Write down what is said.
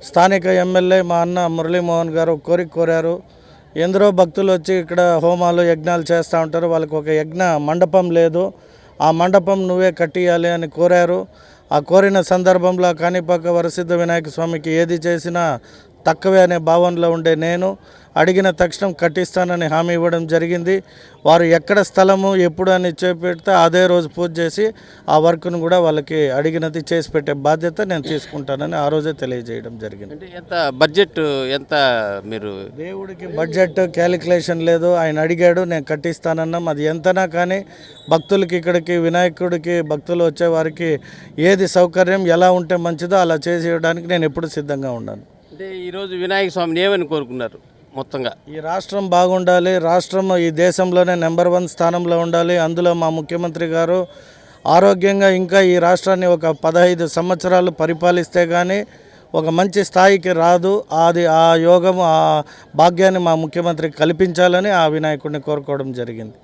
స్థానిక ఎమ్మెల్యే మా అన్న మురళీమోహన్ గారు కోరారు. ఎందరో భక్తులు వచ్చి ఇక్కడ హోమాలు యజ్ఞాలు చేస్తూ ఉంటారు. వాళ్ళకి ఒక యజ్ఞ మండపం లేదు, ఆ మండపం నువ్వే కట్టియాలి అని కోరారు. ఆ కోరిన సందర్భంలో కాణిపాక వరసిద్ధ వినాయక స్వామికి ఏది చేసినా తక్కువే అనే భావనలో ఉండే నేను అడిగిన తక్షణం కట్టిస్తానని హామీ ఇవ్వడం జరిగింది. వారు ఎక్కడ స్థలము ఎప్పుడు అని చేపెడితే అదే రోజు పూజ చేసి ఆ వర్క్ను కూడా వాళ్ళకి అడిగినది చేసి పెట్టే బాధ్యత నేను తీసుకుంటానని ఆ రోజే తెలియజేయడం జరిగింది. అంటే ఎంత బడ్జెట్ ఎంత మీరు? దేవుడికి బడ్జెట్ క్యాలిక్యులేషన్ లేదు, ఆయన అడిగాడు నేను కట్టిస్తానన్నాం. అది ఎంతనా కానీ భక్తులకి ఇక్కడికి వినాయకుడికి భక్తులు వచ్చే వారికి ఏది సౌకర్యం ఎలా ఉంటే మంచిదో అలా చేసేయడానికి నేను ఎప్పుడు సిద్ధంగా ఉన్నాను. అంటే ఈరోజు వినాయక స్వామిని ఏమని కోరుకున్నారు? మొత్తంగా ఈ రాష్ట్రం బాగుండాలి, రాష్ట్రం ఈ దేశంలోనే నెంబర్ 1 స్థానంలో ఉండాలి. అందులో మా ముఖ్యమంత్రి గారు ఆరోగ్యంగా ఇంకా ఈ రాష్ట్రాన్ని ఒక 15 సంవత్సరాలు పరిపాలిస్తే కానీ ఒక మంచి స్థాయికి రాదు. అది ఆ యోగము ఆ భాగ్యాన్ని మా ముఖ్యమంత్రికి కల్పించాలని ఆ వినాయకుడిని కోరుకోవడం జరిగింది.